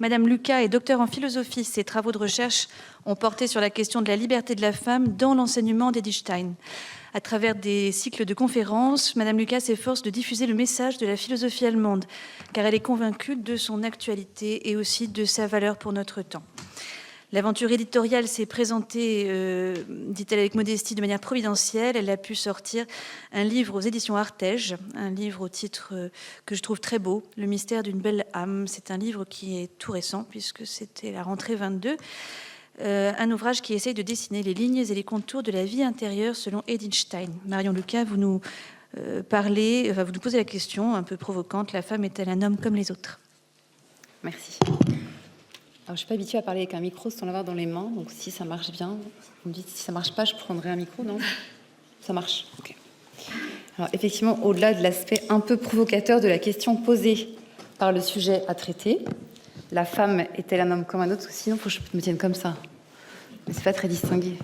Madame Lucas est docteur en philosophie. Ses travaux de recherche ont porté sur la question de la liberté de la femme dans l'enseignement d'Edith Stein. À travers des cycles de conférences, Madame Lucas s'efforce de diffuser le message de la philosophie allemande, car elle est convaincue de son actualité et aussi de sa valeur pour notre temps. L'aventure éditoriale s'est présentée, dit-elle avec modestie, de manière providentielle. Elle a pu sortir un livre aux éditions Artege, un livre au titre que je trouve très beau, Le mystère d'une belle âme. C'est un livre qui est tout récent, puisque c'était la rentrée 22. Un ouvrage qui essaye de dessiner les lignes et les contours de la vie intérieure selon Edith Stein. Marion Lucas, vous nous vous nous posez la question un peu provocante, la femme est-elle un homme comme les autres? Merci. Alors, je ne suis pas habituée à parler avec un micro sans l'avoir dans les mains, donc si ça marche bien, vous me dites si ça ne marche pas, je prendrai un micro, non? Ça marche, ok. Alors, effectivement, au-delà de l'aspect un peu provocateur de la question posée par le sujet à traiter, la femme est-elle un homme comme un autre? Sinon, il faut que je me tienne comme ça. Mais c'est pas très distingué.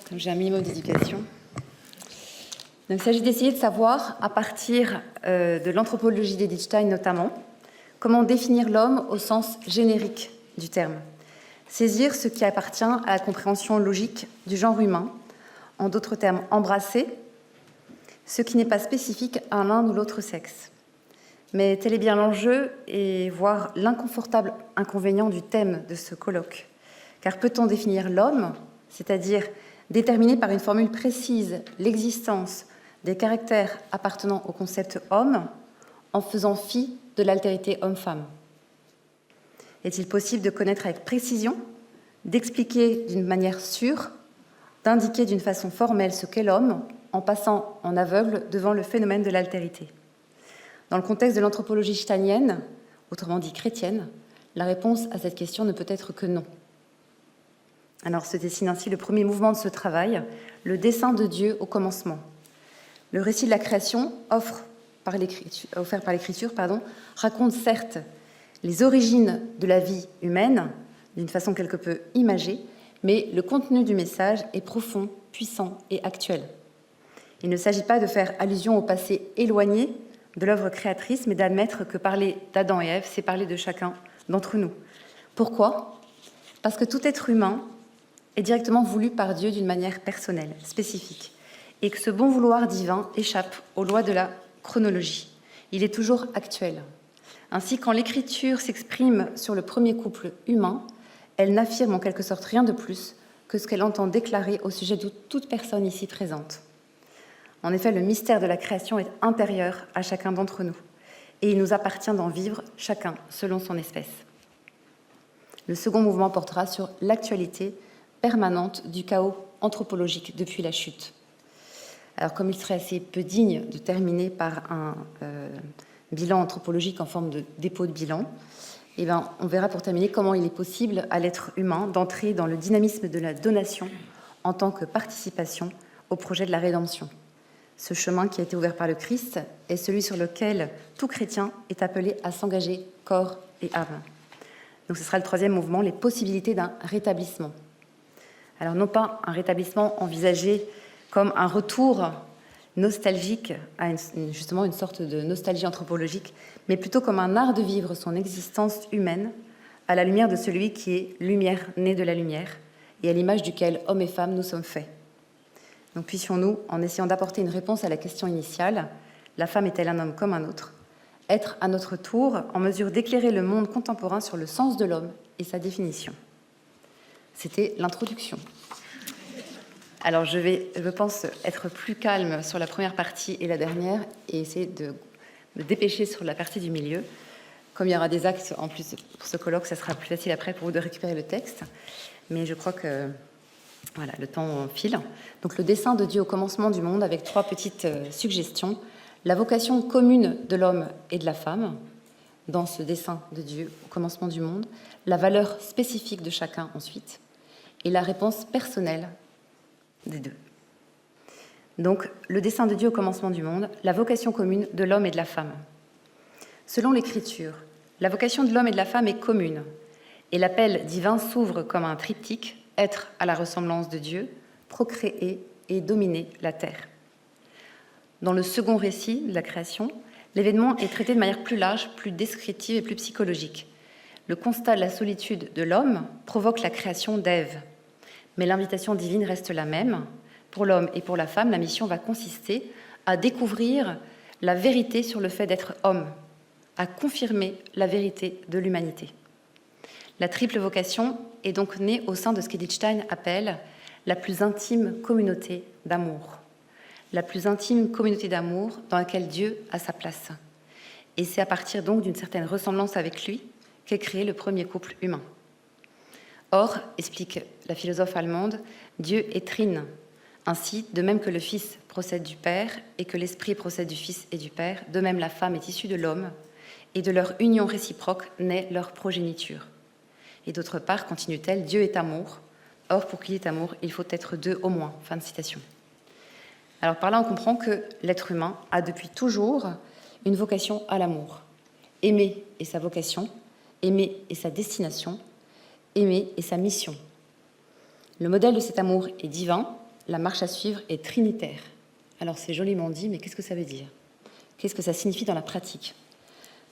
Comme j'ai un minimum d'éducation. Donc, il s'agit d'essayer de savoir, à partir de l'anthropologie d'Edith Stein notamment, comment définir l'homme au sens générique du terme. Saisir ce qui appartient à la compréhension logique du genre humain, en d'autres termes, embrasser ce qui n'est pas spécifique à l'un ou l'autre sexe. Mais tel est bien l'enjeu et voire l'inconfortable inconvénient du thème de ce colloque. Car peut-on définir l'homme, c'est-à-dire déterminer par une formule précise l'existence des caractères appartenant au concept homme, en faisant fi de l'altérité homme-femme? Est-il possible de connaître avec précision, d'expliquer d'une manière sûre, d'indiquer d'une façon formelle ce qu'est l'homme, en passant en aveugle devant le phénomène de l'altérité? Dans le contexte de l'anthropologie steinienne, autrement dit chrétienne, la réponse à cette question ne peut être que non. Alors se dessine ainsi le premier mouvement de ce travail, le dessein de Dieu au commencement. Le récit de la création, offert par l'Écriture, raconte certes les origines de la vie humaine, d'une façon quelque peu imagée, mais le contenu du message est profond, puissant et actuel. Il ne s'agit pas de faire allusion au passé éloigné de l'œuvre créatrice, mais d'admettre que parler d'Adam et Ève, c'est parler de chacun d'entre nous. Pourquoi? Parce que tout être humain est directement voulu par Dieu d'une manière personnelle, spécifique, et que ce bon vouloir divin échappe aux lois de la chronologie. Il est toujours actuel. Ainsi, quand l'Écriture s'exprime sur le premier couple humain, elle n'affirme en quelque sorte rien de plus que ce qu'elle entend déclarer au sujet de toute personne ici présente. En effet, le mystère de la création est intérieur à chacun d'entre nous, et il nous appartient d'en vivre chacun selon son espèce. Le second mouvement portera sur l'actualité permanente du chaos anthropologique depuis la chute. Alors, comme il serait assez peu digne de terminer par un bilan anthropologique en forme de dépôt de bilan, on verra pour terminer comment il est possible à l'être humain d'entrer dans le dynamisme de la donation en tant que participation au projet de la rédemption. Ce chemin qui a été ouvert par le Christ est celui sur lequel tout chrétien est appelé à s'engager corps et âme. Donc ce sera le troisième mouvement, les possibilités d'un rétablissement. Alors non pas un rétablissement envisagé comme un retour nostalgique à justement une sorte de nostalgie anthropologique, mais plutôt comme un art de vivre son existence humaine à la lumière de celui qui est lumière née de la lumière et à l'image duquel hommes et femmes nous sommes faits. Donc puissions-nous, en essayant d'apporter une réponse à la question initiale, la femme est-elle un homme comme un autre, être à notre tour en mesure d'éclairer le monde contemporain sur le sens de l'homme et sa définition. C'était l'introduction. Alors je pense, être plus calme sur la première partie et la dernière et essayer de me dépêcher sur la partie du milieu. Comme il y aura des actes en plus pour ce colloque, ça sera plus facile après pour vous de récupérer le texte. Mais je crois que voilà, le temps file. Donc le dessein de Dieu au commencement du monde avec 3 petites suggestions. La vocation commune de l'homme et de la femme dans ce dessein de Dieu au commencement du monde. La valeur spécifique de chacun ensuite. Et la réponse personnelle des deux. Donc le dessein de Dieu au commencement du monde, la vocation commune de l'homme et de la femme. Selon l'Écriture, la vocation de l'homme et de la femme est commune. Et l'appel divin s'ouvre comme un triptyque, être à la ressemblance de Dieu, procréer et dominer la terre. Dans le second récit de la création, l'événement est traité de manière plus large, plus descriptive et plus psychologique. Le constat de la solitude de l'homme provoque la création d'Ève. Mais l'invitation divine reste la même. Pour l'homme et pour la femme, la mission va consister à découvrir la vérité sur le fait d'être homme, à confirmer la vérité de l'humanité. La triple vocation est donc née au sein de ce qu'Edith Stein appelle la plus intime communauté d'amour. La plus intime communauté d'amour dans laquelle Dieu a sa place. Et c'est à partir donc d'une certaine ressemblance avec lui qu'est créé le premier couple humain. Or, explique la philosophe allemande, Dieu est trine. Ainsi, de même que le Fils procède du Père et que l'Esprit procède du Fils et du Père, de même la femme est issue de l'homme et de leur union réciproque naît leur progéniture. Et d'autre part, continue-t-elle, Dieu est amour. Or, pour qu'il y ait amour, il faut être deux au moins. Fin de citation. Alors par là, on comprend que l'être humain a depuis toujours une vocation à l'amour. Aimer est sa vocation, aimer est sa destination, aimer est sa mission. Le modèle de cet amour est divin, la marche à suivre est trinitaire. Alors c'est joliment dit, mais qu'est-ce que ça veut dire? Qu'est-ce que ça signifie dans la pratique?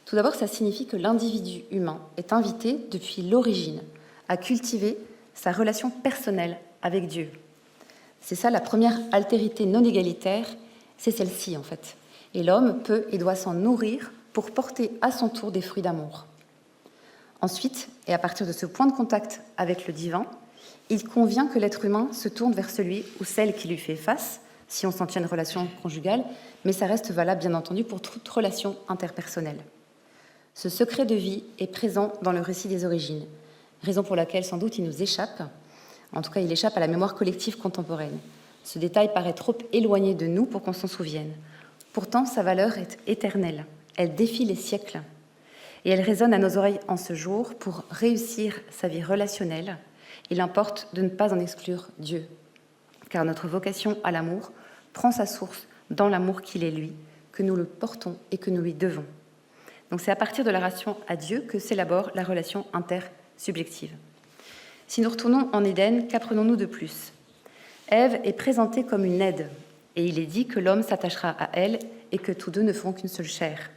Tout d'abord, ça signifie que l'individu humain est invité depuis l'origine à cultiver sa relation personnelle avec Dieu. C'est ça la première altérité non égalitaire, c'est celle-ci en fait. Et l'homme peut et doit s'en nourrir pour porter à son tour des fruits d'amour. Ensuite, et à partir de ce point de contact avec le divin, il convient que l'être humain se tourne vers celui ou celle qui lui fait face, si on s'en tient à une relation conjugale, mais ça reste valable bien entendu pour toute relation interpersonnelle. Ce secret de vie est présent dans le récit des origines, raison pour laquelle sans doute il nous échappe, en tout cas il échappe à la mémoire collective contemporaine. Ce détail paraît trop éloigné de nous pour qu'on s'en souvienne. Pourtant, sa valeur est éternelle, elle défie les siècles, et elle résonne à nos oreilles en ce jour. Pour réussir sa vie relationnelle, il importe de ne pas en exclure Dieu, car notre vocation à l'amour prend sa source dans l'amour qu'il est lui, que nous le portons et que nous lui devons. Donc c'est à partir de la relation à Dieu que s'élabore la relation intersubjective. Si nous retournons en Éden, qu'apprenons-nous de plus? Ève est présentée comme une aide, et il est dit que l'homme s'attachera à elle et que tous deux ne feront qu'une seule chair.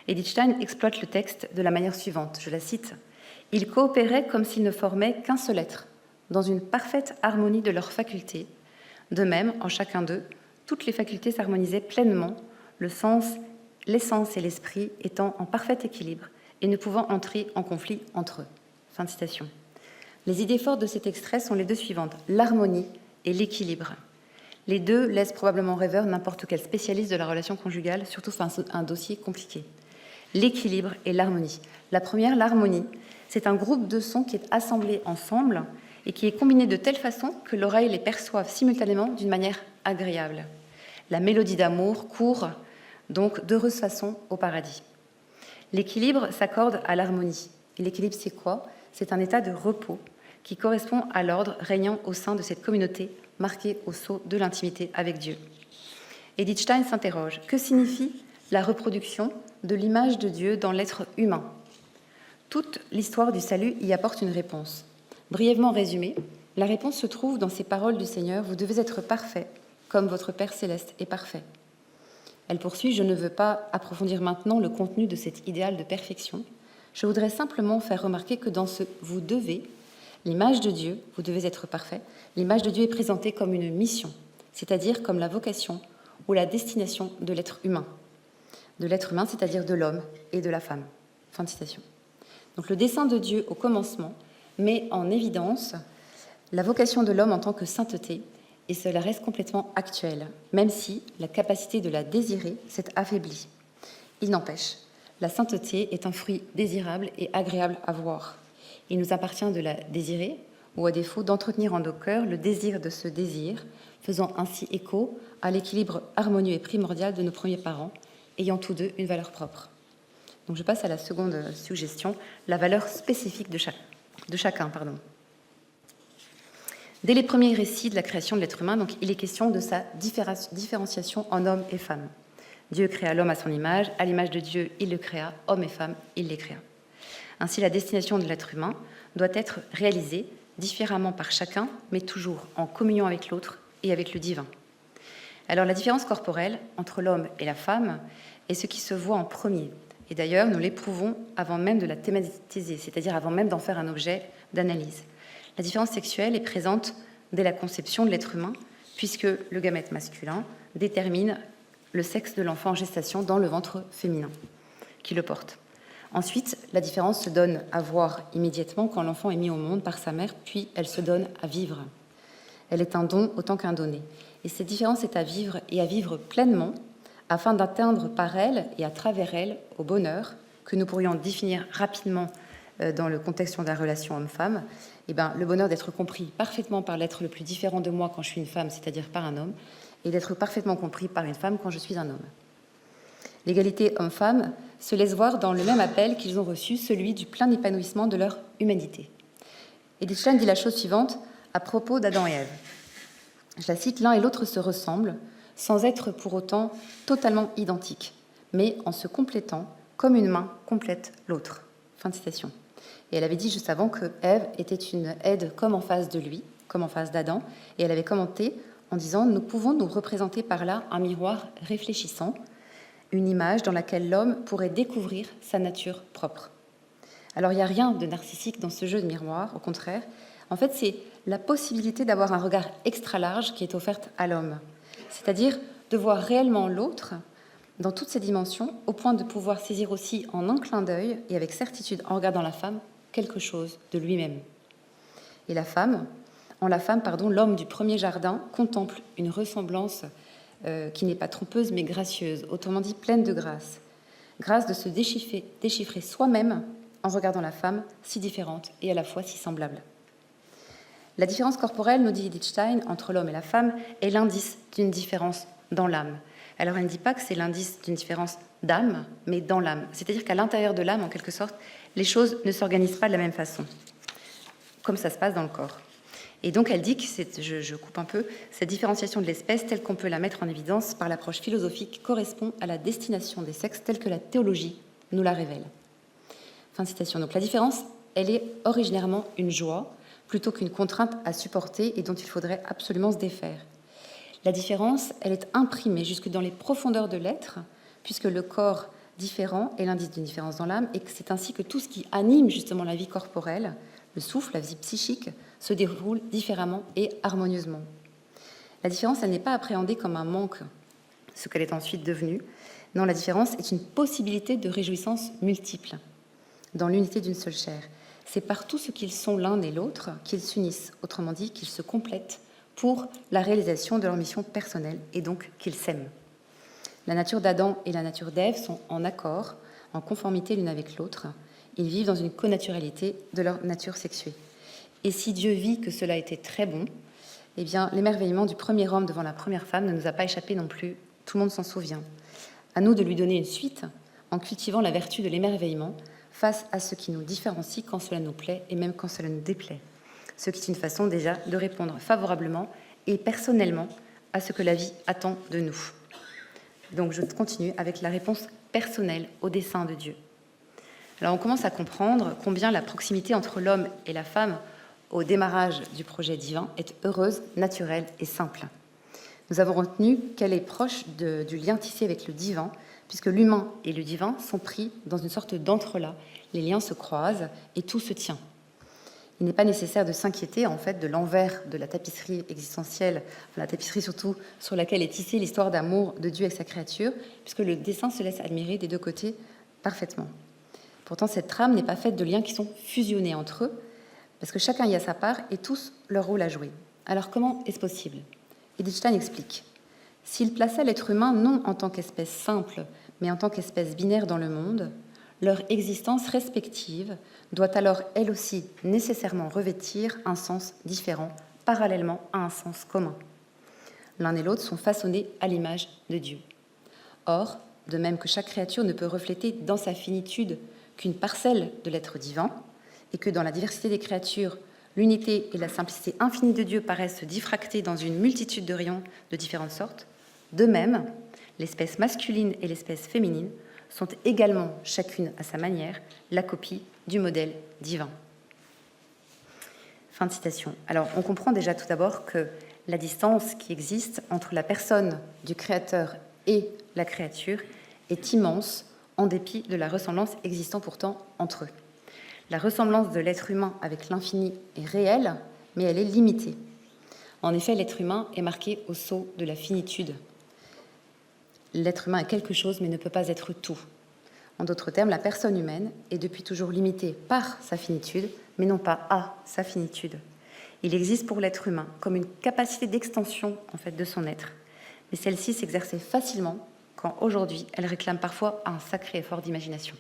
Edith Stein exploite le texte de la manière suivante, je la cite. « Ils coopéraient comme s'ils ne formaient qu'un seul être, dans une parfaite harmonie de leurs facultés. De même, en chacun d'eux, toutes les facultés s'harmonisaient pleinement, le sens, l'essence et l'esprit étant en parfait équilibre et ne pouvant entrer en conflit entre eux. » Fin de citation. Les idées fortes de cet extrait sont les deux suivantes, l'harmonie et l'équilibre. Les deux laissent probablement rêveur n'importe quel spécialiste de la relation conjugale, surtout face à un dossier compliqué. L'équilibre et l'harmonie. La première, l'harmonie, c'est un groupe de sons qui est assemblé ensemble et qui est combiné de telle façon que l'oreille les perçoive simultanément d'une manière agréable. La mélodie d'amour court donc d'heureuse façon au paradis. L'équilibre s'accorde à l'harmonie. Et l'équilibre, c'est quoi? C'est un état de repos qui correspond à l'ordre régnant au sein de cette communauté marquée au sceau de l'intimité avec Dieu. Edith Stein s'interroge, que signifie la reproduction de l'image de Dieu dans l'être humain? Toute l'histoire du salut y apporte une réponse. Brièvement résumée, la réponse se trouve dans ces paroles du Seigneur, « Vous devez être parfaits, comme votre Père céleste est parfait. » Elle poursuit, « Je ne veux pas approfondir maintenant le contenu de cet idéal de perfection. Je voudrais simplement faire remarquer que dans ce « vous devez », l'image de Dieu, vous devez être parfait, l'image de Dieu est présentée comme une mission, c'est-à-dire comme la vocation ou la destination de l'être humain. De l'être humain, c'est-à-dire de l'homme et de la femme. Fin de citation. Donc le dessein de Dieu au commencement met en évidence la vocation de l'homme en tant que sainteté, et cela reste complètement actuel, même si la capacité de la désirer s'est affaiblie. Il n'empêche, la sainteté est un fruit désirable et agréable à voir. Il nous appartient de la désirer, ou à défaut d'entretenir en nos cœurs le désir de ce désir, faisant ainsi écho à l'équilibre harmonieux et primordial de nos premiers parents, ayant tous deux une valeur propre. Donc je passe à la seconde suggestion, la valeur spécifique de chacun. Dès les premiers récits de la création de l'être humain, donc, il est question de sa différenciation en homme et femme. Dieu créa l'homme à son image, à l'image de Dieu, il le créa, homme et femme, il les créa. Ainsi, la destination de l'être humain doit être réalisée différemment par chacun, mais toujours en communion avec l'autre et avec le divin. Alors la différence corporelle entre l'homme et la femme est ce qui se voit en premier, Et d'ailleurs, nous l'éprouvons avant même de la thématiser, c'est-à-dire avant même d'en faire un objet d'analyse. La différence sexuelle est présente dès la conception de l'être humain, puisque le gamète masculin détermine le sexe de l'enfant en gestation dans le ventre féminin qui le porte. Ensuite, la différence se donne à voir immédiatement quand l'enfant est mis au monde par sa mère, puis elle se donne à vivre. Elle est un don autant qu'un donné. Et cette différence est à vivre et à vivre pleinement afin d'atteindre par elle et à travers elle au bonheur que nous pourrions définir rapidement dans le contexte de la relation homme-femme. Le bonheur d'être compris parfaitement par l'être le plus différent de moi quand je suis une femme, c'est-à-dire par un homme, et d'être parfaitement compris par une femme quand je suis un homme. L'égalité homme-femme se laisse voir dans le même appel qu'ils ont reçu, celui du plein épanouissement de leur humanité. Edith Stein dit la chose suivante à propos d'Adam et Ève. Je la cite, « L'un et l'autre se ressemblent, sans être pour autant totalement identiques, mais en se complétant comme une main complète l'autre. » Fin de citation. Et elle avait dit juste avant que Ève était une aide comme en face de lui, comme en face d'Adam, et elle avait commenté en disant « Nous pouvons nous représenter par là un miroir réfléchissant, une image dans laquelle l'homme pourrait découvrir sa nature propre. » Alors il n'y a rien de narcissique dans ce jeu de miroir, au contraire. En fait, c'est la possibilité d'avoir un regard extra large qui est offerte à l'homme, c'est-à-dire de voir réellement l'autre dans toutes ses dimensions, au point de pouvoir saisir aussi en un clin d'œil et avec certitude en regardant la femme quelque chose de lui-même. Et l'homme du premier jardin contemple une ressemblance qui n'est pas trompeuse mais gracieuse, autrement dit pleine de grâce. Grâce de se déchiffrer soi-même en regardant la femme si différente et à la fois si semblable. La différence corporelle, nous dit Edith Stein, entre l'homme et la femme est l'indice d'une différence dans l'âme. Alors elle ne dit pas que c'est l'indice d'une différence d'âme, mais dans l'âme. C'est-à-dire qu'à l'intérieur de l'âme, en quelque sorte, les choses ne s'organisent pas de la même façon, comme ça se passe dans le corps. Et donc elle dit que, je coupe un peu, cette différenciation de l'espèce telle qu'on peut la mettre en évidence par l'approche philosophique correspond à la destination des sexes telle que la théologie nous la révèle. Fin de citation. Donc la différence, elle est originairement une joie, plutôt qu'une contrainte à supporter et dont il faudrait absolument se défaire. La différence, elle est imprimée jusque dans les profondeurs de l'être, puisque le corps différent est l'indice d'une différence dans l'âme, et que c'est ainsi que tout ce qui anime justement la vie corporelle, le souffle, la vie psychique, se déroule différemment et harmonieusement. La différence, elle n'est pas appréhendée comme un manque, ce qu'elle est ensuite devenue. Non, la différence est une possibilité de réjouissance multiple, dans l'unité d'une seule chair. C'est par tout ce qu'ils sont l'un et l'autre qu'ils s'unissent, autrement dit qu'ils se complètent pour la réalisation de leur mission personnelle et donc qu'ils s'aiment. La nature d'Adam et la nature d'Ève sont en accord, en conformité l'une avec l'autre. Ils vivent dans une connaturalité de leur nature sexuée. Et si Dieu vit que cela était très bon, eh bien l'émerveillement du premier homme devant la première femme ne nous a pas échappé non plus. Tout le monde s'en souvient. À nous de lui donner une suite en cultivant la vertu de l'émerveillement face à ce qui nous différencie quand cela nous plaît et même quand cela nous déplaît. Ce qui est une façon déjà de répondre favorablement et personnellement à ce que la vie attend de nous. Donc je continue avec la réponse personnelle au dessein de Dieu. Alors on commence à comprendre combien la proximité entre l'homme et la femme au démarrage du projet divin est heureuse, naturelle et simple. Nous avons retenu qu'elle est proche du lien tissé avec le divin, puisque l'humain et le divin sont pris dans une sorte d'entrelac. Les liens se croisent et tout se tient. Il n'est pas nécessaire de s'inquiéter en fait de l'envers de la tapisserie existentielle, la tapisserie surtout sur laquelle est tissée l'histoire d'amour de Dieu avec sa créature, puisque le dessin se laisse admirer des deux côtés parfaitement. Pourtant, cette trame n'est pas faite de liens qui sont fusionnés entre eux, parce que chacun y a sa part et tous leur rôle à jouer. Alors comment est-ce possible ? Edith Stein explique. S'il plaçait l'être humain non en tant qu'espèce simple, mais en tant qu'espèce binaire dans le monde, leur existence respective doit alors elle aussi nécessairement revêtir un sens différent, parallèlement à un sens commun. L'un et l'autre sont façonnés à l'image de Dieu. Or, de même que chaque créature ne peut refléter dans sa finitude qu'une parcelle de l'être divin, et que dans la diversité des créatures, l'unité et la simplicité infinie de Dieu paraissent se diffracter dans une multitude de rayons de différentes sortes, de même, l'espèce masculine et l'espèce féminine sont également, chacune à sa manière, la copie du modèle divin. Fin de citation. Alors, on comprend déjà tout d'abord que la distance qui existe entre la personne du Créateur et la créature est immense en dépit de la ressemblance existant pourtant entre eux. La ressemblance de l'être humain avec l'infini est réelle, mais elle est limitée. En effet, l'être humain est marqué au sceau de la finitude. L'être humain est quelque chose, mais ne peut pas être tout. En d'autres termes, la personne humaine est depuis toujours limitée par sa finitude, mais non pas à sa finitude. Il existe pour l'être humain comme une capacité d'extension en fait, de son être, mais celle-ci s'exerçait facilement quand aujourd'hui elle réclame parfois un sacré effort d'imagination.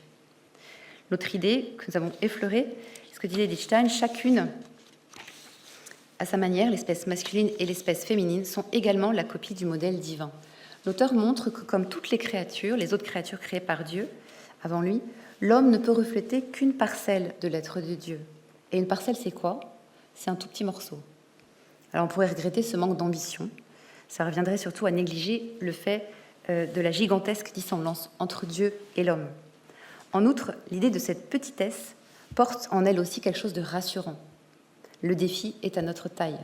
L'autre idée que nous avons effleurée, ce que disait Lichtenstein, chacune à sa manière, l'espèce masculine et l'espèce féminine sont également la copie du modèle divin. L'auteur montre que comme toutes les créatures, les autres créatures créées par Dieu, avant lui, l'homme ne peut refléter qu'une parcelle de l'être de Dieu. Et une parcelle, c'est quoi ? C'est un tout petit morceau. Alors on pourrait regretter ce manque d'ambition. Ça reviendrait surtout à négliger le fait de la gigantesque dissemblance entre Dieu et l'homme. En outre, l'idée de cette petitesse porte en elle aussi quelque chose de rassurant. Le défi est à notre taille.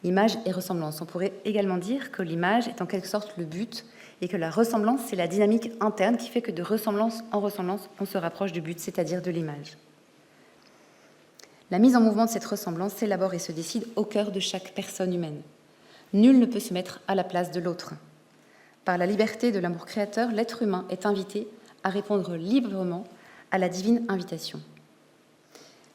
Image et ressemblance. On pourrait également dire que l'image est en quelque sorte le but et que la ressemblance, c'est la dynamique interne qui fait que de ressemblance en ressemblance, on se rapproche du but, c'est-à-dire de l'image. La mise en mouvement de cette ressemblance s'élabore et se décide au cœur de chaque personne humaine. Nul ne peut se mettre à la place de l'autre. Par la liberté de l'amour créateur, l'être humain est invité à répondre librement à la divine invitation.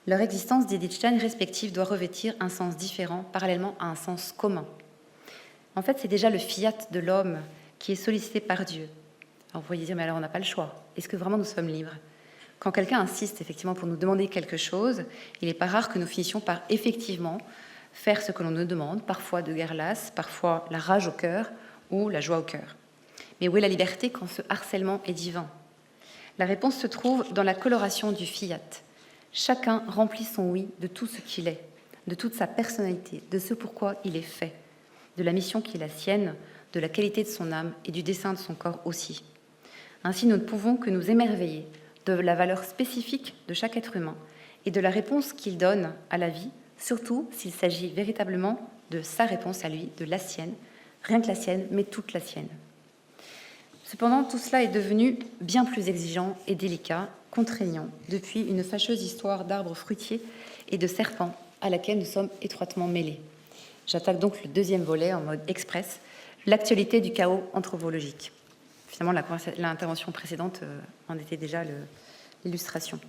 Leur existence, dit Lichtenstein, respective doit revêtir un sens différent, parallèlement à un sens commun. En fait, c'est déjà le fiat de l'homme qui est sollicité par Dieu. Alors vous pourriez dire, mais alors on n'a pas le choix. Est-ce que vraiment nous sommes libres ? Quand quelqu'un insiste effectivement pour nous demander quelque chose, il n'est pas rare que nous finissions par effectivement faire ce que l'on nous demande, parfois de guerre lasse, parfois la rage au cœur ou la joie au cœur. Mais où est la liberté quand ce harcèlement est divin ? La réponse se trouve dans la coloration du fiat. Chacun remplit son oui de tout ce qu'il est, de toute sa personnalité, de ce pourquoi il est fait, de la mission qui est la sienne, de la qualité de son âme et du dessein de son corps aussi. Ainsi, nous ne pouvons que nous émerveiller de la valeur spécifique de chaque être humain et de la réponse qu'il donne à la vie, surtout s'il s'agit véritablement de sa réponse à lui, de la sienne, rien que la sienne, mais toute la sienne. Cependant, tout cela est devenu bien plus exigeant et délicat, contraignant, depuis une fâcheuse histoire d'arbres fruitiers et de serpents à laquelle nous sommes étroitement mêlés. J'attaque donc le deuxième volet en mode express, l'actualité du chaos anthropologique. Finalement, l'intervention précédente en était déjà l'illustration.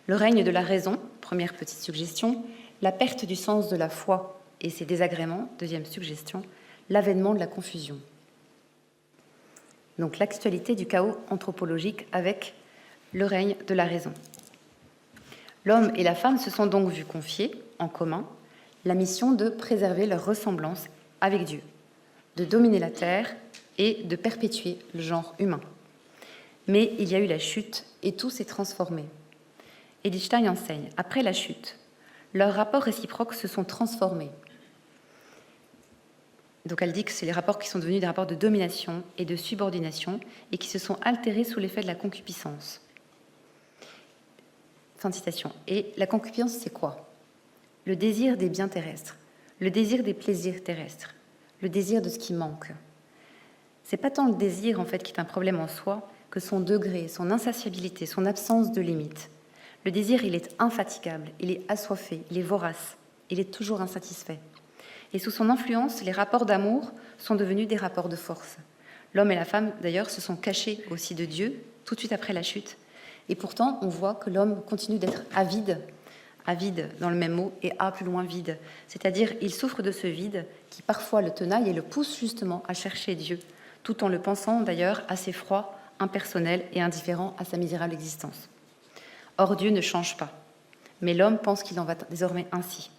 Le règne de la raison, première petite suggestion, la perte du sens de la foi et ses désagréments, deuxième suggestion, l'avènement de la confusion. Donc l'actualité du chaos anthropologique avec le règne de la raison. L'homme et la femme se sont donc vus confier, en commun, la mission de préserver leur ressemblance avec Dieu, de dominer la terre et de perpétuer le genre humain. Mais il y a eu la chute et tout s'est transformé. Et Lichtenstein enseigne, après la chute, leurs rapports réciproques se sont transformés. Donc elle dit que c'est les rapports qui sont devenus des rapports de domination et de subordination et qui se sont altérés sous l'effet de la concupiscence. Fin de citation. Et la concupiscence, c'est quoi ? Le désir des biens terrestres, le désir des plaisirs terrestres, le désir de ce qui manque. C'est pas tant le désir en fait qui est un problème en soi que son degré, son insatiabilité, son absence de limite. Le désir, il est infatigable, il est assoiffé, il est vorace, il est toujours insatisfait. Et sous son influence, les rapports d'amour sont devenus des rapports de force. L'homme et la femme, d'ailleurs, se sont cachés aussi de Dieu tout de suite après la chute. Et pourtant, on voit que l'homme continue d'être avide dans le même mot, et plus loin vide. C'est-à-dire, il souffre de ce vide qui parfois le tenaille et le pousse justement à chercher Dieu, tout en le pensant d'ailleurs assez froid, impersonnel et indifférent à sa misérable existence. Or, Dieu ne change pas, mais l'homme pense qu'il en va désormais ainsi.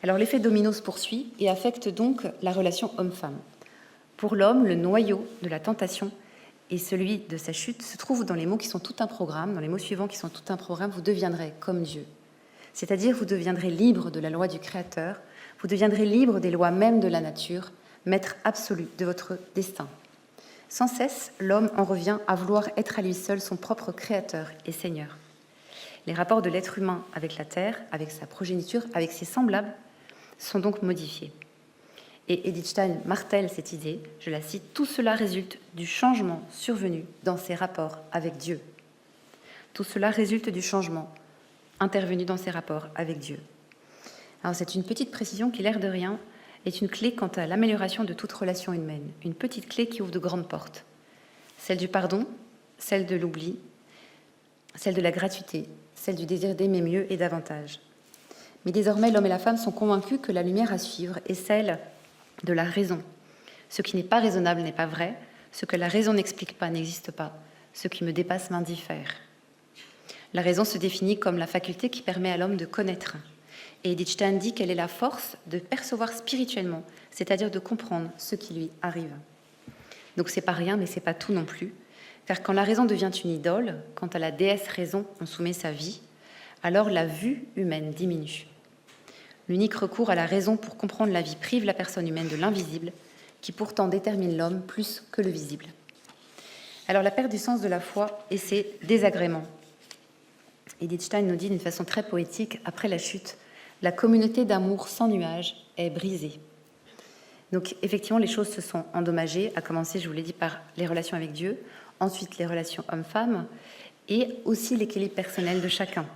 Alors l'effet domino se poursuit et affecte donc la relation homme-femme. Pour l'homme, le noyau de la tentation et celui de sa chute se trouve dans les mots qui sont tout un programme, dans les mots suivants qui sont tout un programme, vous deviendrez comme Dieu. C'est-à-dire vous deviendrez libre de la loi du Créateur, vous deviendrez libre des lois mêmes de la nature, maître absolu de votre destin. Sans cesse, l'homme en revient à vouloir être à lui seul son propre Créateur et Seigneur. Les rapports de l'être humain avec la terre, avec sa progéniture, avec ses semblables, sont donc modifiés. Et Edith Stein martèle cette idée, je la cite, « Tout cela résulte du changement survenu dans ses rapports avec Dieu. » Tout cela résulte du changement intervenu dans ses rapports avec Dieu. Alors c'est une petite précision qui, l'air de rien, est une clé quant à l'amélioration de toute relation humaine. Une petite clé qui ouvre de grandes portes. Celle du pardon, celle de l'oubli, celle de la gratuité, celle du désir d'aimer mieux et davantage. Mais désormais, l'homme et la femme sont convaincus que la lumière à suivre est celle de la raison. Ce qui n'est pas raisonnable n'est pas vrai, ce que la raison n'explique pas n'existe pas, ce qui me dépasse m'indiffère. La raison se définit comme la faculté qui permet à l'homme de connaître. Et Edith Stein dit qu'elle est la force de percevoir spirituellement, c'est-à-dire de comprendre ce qui lui arrive. Donc c'est pas rien, mais c'est pas tout non plus. Car quand la raison devient une idole, quand à la déesse raison on soumet sa vie, alors la vue humaine diminue. L'unique recours à la raison pour comprendre la vie prive la personne humaine de l'invisible, qui pourtant détermine l'homme plus que le visible. Alors la perte du sens de la foi et ses désagréments. Edith Stein nous dit d'une façon très poétique, après la chute, la communauté d'amour sans nuage est brisée. Donc effectivement, les choses se sont endommagées, à commencer, je vous l'ai dit, par les relations avec Dieu, ensuite les relations hommes-femmes, et aussi l'équilibre personnel de chacun.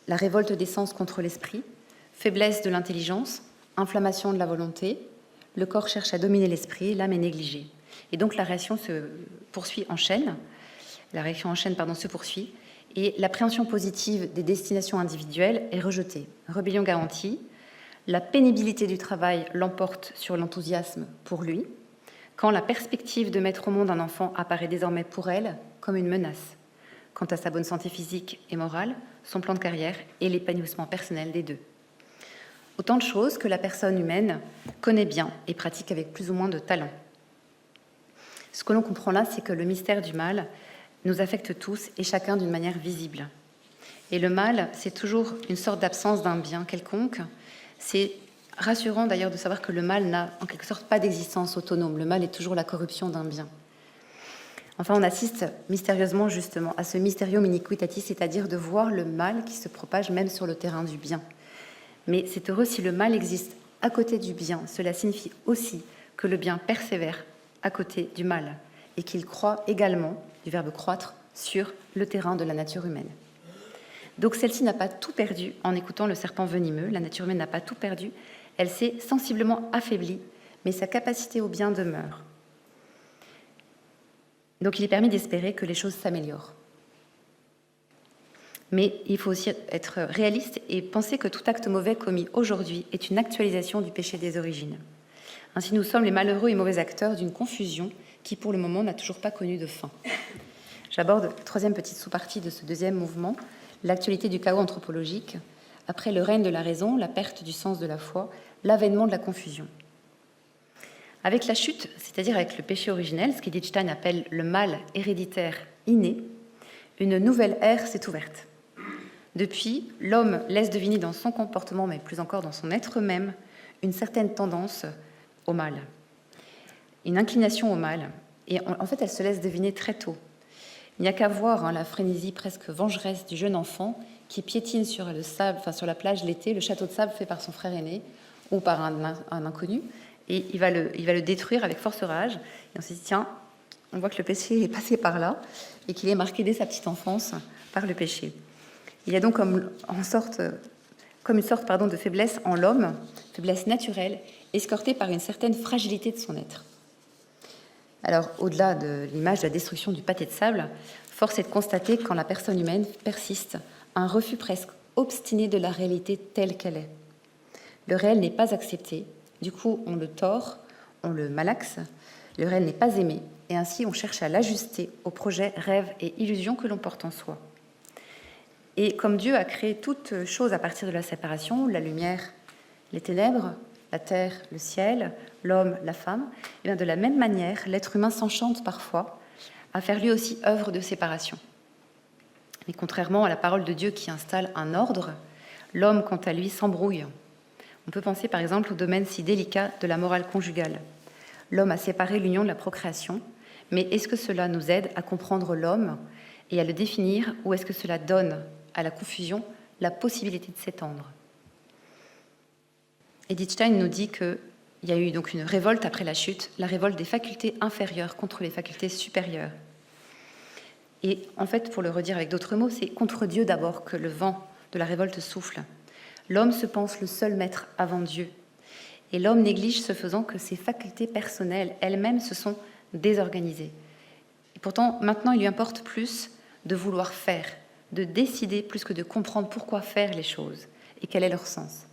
La révolte des sens contre l'esprit, faiblesse de l'intelligence, inflammation de la volonté, le corps cherche à dominer l'esprit, l'âme est négligée. Et donc la réaction se poursuit en chaîne, se poursuit, et l'appréhension positive des destinations individuelles est rejetée. Rébellion garantie, la pénibilité du travail l'emporte sur l'enthousiasme pour lui, quand la perspective de mettre au monde un enfant apparaît désormais pour elle comme une menace, quant à sa bonne santé physique et morale, son plan de carrière et l'épanouissement personnel des deux. Autant de choses que la personne humaine connaît bien et pratique avec plus ou moins de talent. Ce que l'on comprend là, c'est que le mystère du mal nous affecte tous et chacun d'une manière visible. Et le mal, c'est toujours une sorte d'absence d'un bien quelconque. C'est rassurant d'ailleurs de savoir que le mal n'a en quelque sorte pas d'existence autonome. Le mal est toujours la corruption d'un bien. Enfin, on assiste mystérieusement justement à ce mysterium iniquitatis, c'est-à-dire de voir le mal qui se propage même sur le terrain du bien. Mais c'est heureux si le mal existe à côté du bien. Cela signifie aussi que le bien persévère à côté du mal et qu'il croît également, du verbe croître, sur le terrain de la nature humaine. Donc celle-ci n'a pas tout perdu en écoutant le serpent venimeux. La nature humaine n'a pas tout perdu. Elle s'est sensiblement affaiblie, mais sa capacité au bien demeure. Donc il est permis d'espérer que les choses s'améliorent. Mais il faut aussi être réaliste et penser que tout acte mauvais commis aujourd'hui est une actualisation du péché des origines. Ainsi, nous sommes les malheureux et mauvais acteurs d'une confusion qui, pour le moment, n'a toujours pas connu de fin. J'aborde la troisième petite sous-partie de ce deuxième mouvement, l'actualité du chaos anthropologique, après le règne de la raison, la perte du sens de la foi, l'avènement de la confusion. Avec la chute, c'est-à-dire avec le péché originel, ce qu'Edith Stein appelle le mal héréditaire inné, une nouvelle ère s'est ouverte. Depuis, l'homme laisse deviner dans son comportement, mais plus encore dans son être même, une certaine tendance au mal, une inclination au mal. Et en fait, elle se laisse deviner très tôt. Il n'y a qu'à voir la frénésie presque vengeresse du jeune enfant qui piétine sur le sable, sur la plage l'été, le château de sable fait par son frère aîné ou par un inconnu, et il va le détruire avec force rage. Et on se dit, tiens, on voit que le péché est passé par là et qu'il est marqué dès sa petite enfance par le péché. Il y a donc comme une sorte de faiblesse en l'homme, faiblesse naturelle, escortée par une certaine fragilité de son être. Alors, au-delà de l'image de la destruction du pâté de sable, force est de constater que quand la personne humaine persiste, un refus presque obstiné de la réalité telle qu'elle est. Le réel n'est pas accepté, du coup on le tord, on le malaxe, le réel n'est pas aimé, et ainsi on cherche à l'ajuster aux projets, rêves et illusions que l'on porte en soi. Et comme Dieu a créé toutes choses à partir de la séparation, la lumière, les ténèbres, la terre, le ciel, l'homme, la femme, et bien de la même manière, l'être humain s'enchante parfois à faire lui aussi œuvre de séparation. Mais contrairement à la parole de Dieu qui installe un ordre, l'homme, quant à lui, s'embrouille. On peut penser par exemple au domaine si délicat de la morale conjugale. L'homme a séparé l'union de la procréation, mais est-ce que cela nous aide à comprendre l'homme et à le définir, ou est-ce que cela donne à la confusion la possibilité de s'étendre ? Edith Stein nous dit qu'il Il y a eu donc une révolte après la chute, la révolte des facultés inférieures contre les facultés supérieures. Et en fait, pour le redire avec d'autres mots, c'est contre Dieu d'abord que le vent de la révolte souffle. L'homme se pense le seul maître avant Dieu. Et l'homme néglige ce faisant que ses facultés personnelles elles-mêmes se sont désorganisées. Et pourtant, maintenant, il lui importe plus de vouloir faire, de décider plus que de comprendre pourquoi faire les choses et quel est leur sens.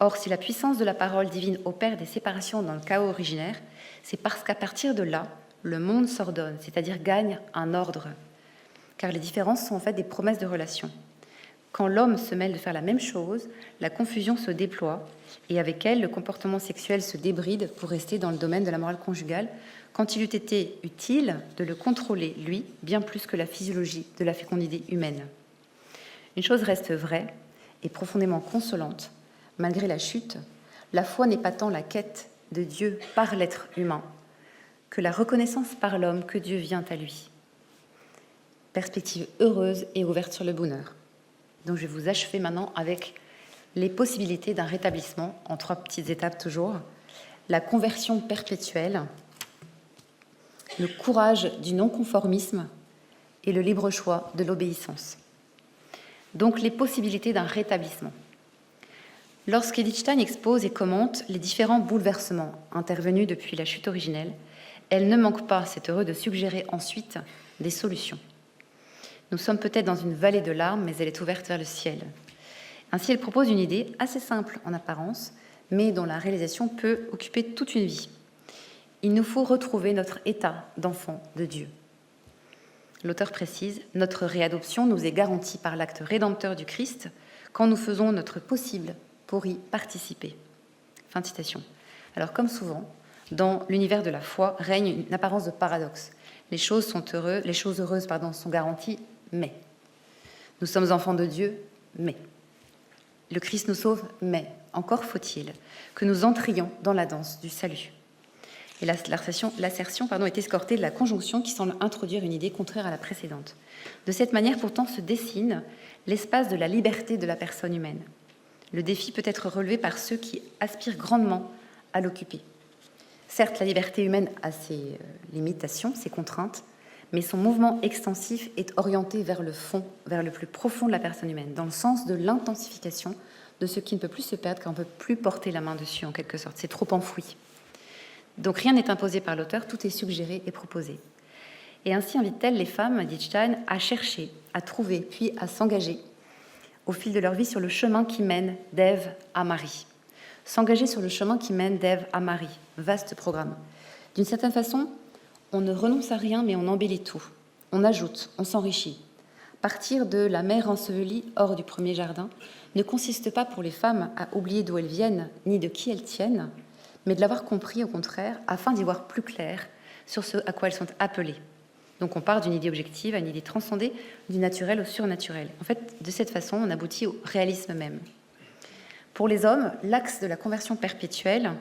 Or, si la puissance de la parole divine opère des séparations dans le chaos originaire, c'est parce qu'à partir de là, le monde s'ordonne, c'est-à-dire gagne un ordre. Car les différences sont en fait des promesses de relation. Quand l'homme se mêle de faire la même chose, la confusion se déploie et avec elle, le comportement sexuel se débride pour rester dans le domaine de la morale conjugale, quand il eût été utile de le contrôler, lui, bien plus que la physiologie de la fécondité humaine. Une chose reste vraie et profondément consolante. Malgré la chute, la foi n'est pas tant la quête de Dieu par l'être humain que la reconnaissance par l'homme que Dieu vient à lui. Perspective heureuse et ouverte sur le bonheur. Donc je vais vous achever maintenant avec les possibilités d'un rétablissement en 3 petites étapes toujours. La conversion perpétuelle, le courage du non-conformisme et le libre choix de l'obéissance. Donc les possibilités d'un rétablissement. Lorsqu'Edith Stein expose et commente les différents bouleversements intervenus depuis la chute originelle, elle ne manque pas, c'est heureux, de suggérer ensuite des solutions. Nous sommes peut-être dans une vallée de larmes, mais elle est ouverte vers le ciel. Ainsi, elle propose une idée assez simple en apparence, mais dont la réalisation peut occuper toute une vie. Il nous faut retrouver notre état d'enfant de Dieu. L'auteur précise, notre réadoption nous est garantie par l'acte rédempteur du Christ quand nous faisons notre possible pour y participer. Fin de citation. Alors, comme souvent, dans l'univers de la foi règne une apparence de paradoxe. Les choses heureuses sont garanties, mais. Nous sommes enfants de Dieu, mais. Le Christ nous sauve, mais. Encore faut-il que nous entrions dans la danse du salut. Et l'assertion est escortée de la conjonction qui semble introduire une idée contraire à la précédente. De cette manière, pourtant, se dessine l'espace de la liberté de la personne humaine. Le défi peut être relevé par ceux qui aspirent grandement à l'occuper. Certes, la liberté humaine a ses limitations, ses contraintes, mais son mouvement extensif est orienté vers le fond, vers le plus profond de la personne humaine, dans le sens de l'intensification de ce qui ne peut plus se perdre, car on ne peut plus porter la main dessus, en quelque sorte. C'est trop enfoui. Donc rien n'est imposé par l'auteur, tout est suggéré et proposé. Et ainsi invite-t-elle les femmes, dit Stein, à chercher, à trouver, puis à s'engager au fil de leur vie sur le chemin qui mène d'Ève à Marie. S'engager sur le chemin qui mène d'Ève à Marie. Vaste programme. D'une certaine façon, on ne renonce à rien, mais on embellit tout. On ajoute, on s'enrichit. Partir de la mère ensevelie hors du premier jardin ne consiste pas pour les femmes à oublier d'où elles viennent, ni de qui elles tiennent, mais de l'avoir compris au contraire, afin d'y voir plus clair sur ce à quoi elles sont appelées. Donc on part d'une idée objective à une idée transcendée, du naturel au surnaturel. En fait, de cette façon, on aboutit au réalisme même. Pour les hommes, l'axe de la conversion perpétuelle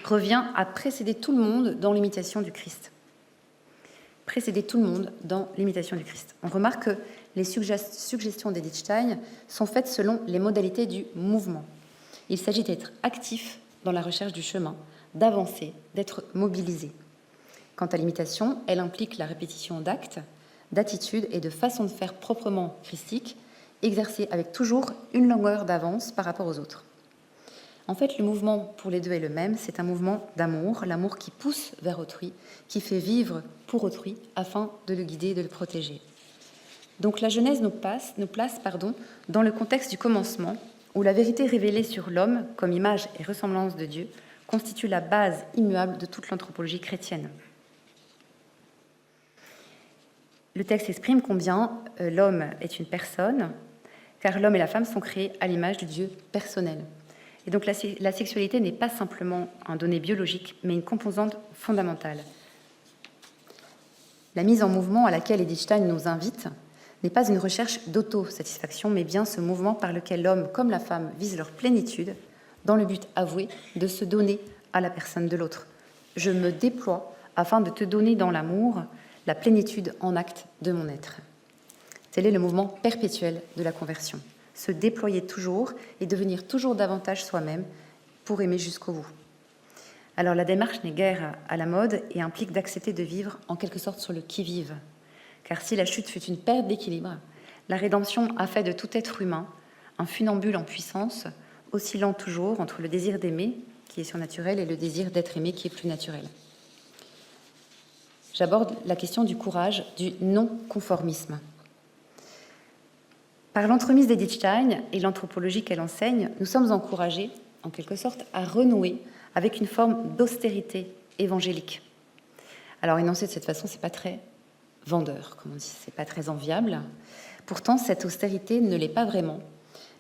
revient à précéder tout le monde dans l'imitation du Christ. Précéder tout le monde dans l'imitation du Christ. On remarque que les suggestions d'Edith Stein sont faites selon les modalités du mouvement. Il s'agit d'être actif dans la recherche du chemin, d'avancer, d'être mobilisé. Quant à l'imitation, elle implique la répétition d'actes, d'attitudes et de façons de faire proprement christiques, exercées avec toujours une longueur d'avance par rapport aux autres. En fait, le mouvement pour les deux est le même, c'est un mouvement d'amour, l'amour qui pousse vers autrui, qui fait vivre pour autrui afin de le guider et de le protéger. Donc la Genèse nous place dans le contexte du commencement, où la vérité révélée sur l'homme, comme image et ressemblance de Dieu, constitue la base immuable de toute l'anthropologie chrétienne. Le texte exprime combien l'homme est une personne, car l'homme et la femme sont créés à l'image du Dieu personnel. Et donc la sexualité n'est pas simplement un donné biologique, mais une composante fondamentale. La mise en mouvement à laquelle Edith Stein nous invite n'est pas une recherche d'autosatisfaction, mais bien ce mouvement par lequel l'homme comme la femme visent leur plénitude, dans le but avoué de se donner à la personne de l'autre. Je me déploie afin de te donner dans l'amour la plénitude en acte de mon être. Tel est le mouvement perpétuel de la conversion. Se déployer toujours et devenir toujours davantage soi-même pour aimer jusqu'au bout. Alors la démarche n'est guère à la mode et implique d'accepter de vivre en quelque sorte sur le qui-vive. Car si la chute fut une perte d'équilibre, la rédemption a fait de tout être humain un funambule en puissance, oscillant toujours entre le désir d'aimer, qui est surnaturel, et le désir d'être aimé, qui est plus naturel. J'aborde la question du courage, du non-conformisme. Par l'entremise d'Edith Stein et l'anthropologie qu'elle enseigne, nous sommes encouragés, en quelque sorte, à renouer avec une forme d'austérité évangélique. Alors, énoncé de cette façon, c'est pas très vendeur, comme on dit, c'est pas très enviable. Pourtant, cette austérité ne l'est pas vraiment,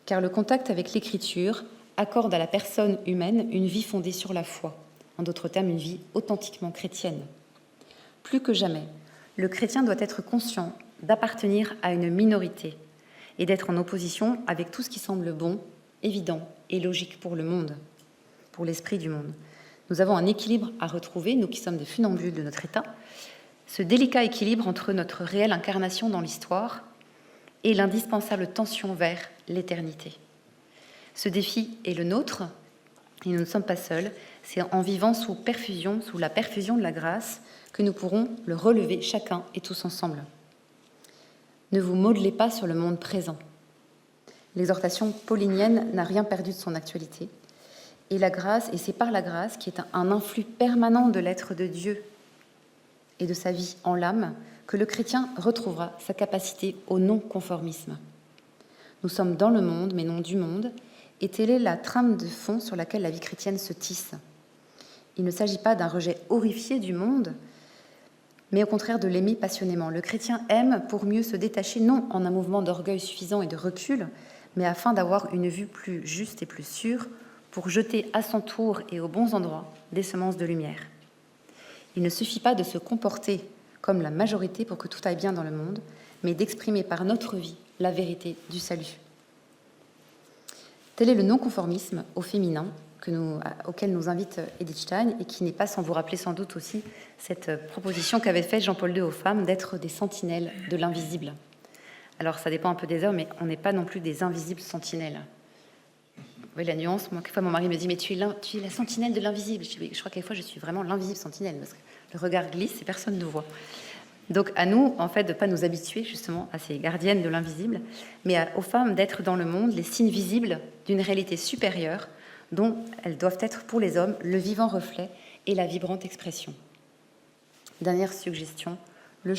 car le contact avec l'écriture accorde à la personne humaine une vie fondée sur la foi, en d'autres termes, une vie authentiquement chrétienne. Plus que jamais, le chrétien doit être conscient d'appartenir à une minorité et d'être en opposition avec tout ce qui semble bon, évident et logique pour le monde, pour l'esprit du monde. Nous avons un équilibre à retrouver, nous qui sommes des funambules de notre état, ce délicat équilibre entre notre réelle incarnation dans l'histoire et l'indispensable tension vers l'éternité. Ce défi est le nôtre, et nous ne sommes pas seuls. C'est en vivant sous la perfusion de la grâce, que nous pourrons le relever chacun et tous ensemble. Ne vous modelez pas sur le monde présent. L'exhortation paulinienne n'a rien perdu de son actualité. Et c'est par la grâce, qui est un influx permanent de l'être de Dieu et de sa vie en l'âme, que le chrétien retrouvera sa capacité au non-conformisme. Nous sommes dans le monde, mais non du monde, et telle est la trame de fond sur laquelle la vie chrétienne se tisse. Il ne s'agit pas d'un rejet horrifié du monde, mais au contraire de l'aimer passionnément. Le chrétien aime pour mieux se détacher, non en un mouvement d'orgueil suffisant et de recul, mais afin d'avoir une vue plus juste et plus sûre, pour jeter à son tour et aux bons endroits des semences de lumière. Il ne suffit pas de se comporter comme la majorité pour que tout aille bien dans le monde, mais d'exprimer par notre vie la vérité du salut. Tel est le non-conformisme au féminin auquel nous invite Edith Stein, et qui n'est pas sans vous rappeler sans doute aussi cette proposition qu'avait faite Jean-Paul II aux femmes d'être des sentinelles de l'invisible. Alors ça dépend un peu des hommes, mais on n'est pas non plus des invisibles sentinelles. Vous voyez la nuance? Moi, quelquefois, mon mari me dit « mais tu es la sentinelle de l'invisible ». Je crois quelquefois je suis vraiment l'invisible sentinelle, parce que le regard glisse et personne ne voit. Donc à nous, en fait, de ne pas nous habituer justement à ces gardiennes de l'invisible, mais aux femmes d'être dans le monde les signes visibles d'une réalité supérieure, dont elles doivent être pour les hommes le vivant reflet et la vibrante expression. Dernière suggestion, le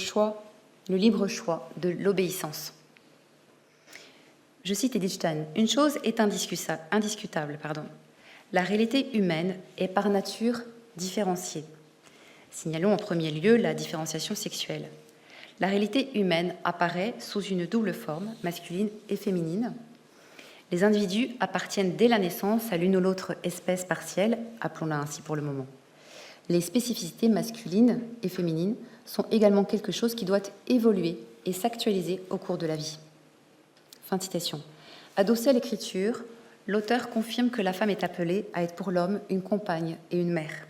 libre choix de l'obéissance. Je cite Edith Stein, « Une chose est indiscutable. La réalité humaine est par nature différenciée. Signalons en premier lieu la différenciation sexuelle. La réalité humaine apparaît sous une double forme, masculine et féminine. Les individus appartiennent dès la naissance à l'une ou l'autre espèce partielle, appelons-la ainsi pour le moment. Les spécificités masculines et féminines sont également quelque chose qui doit évoluer et s'actualiser au cours de la vie. » Fin de citation. Adossé à l'écriture, l'auteur confirme que la femme est appelée à être pour l'homme une compagne et une mère.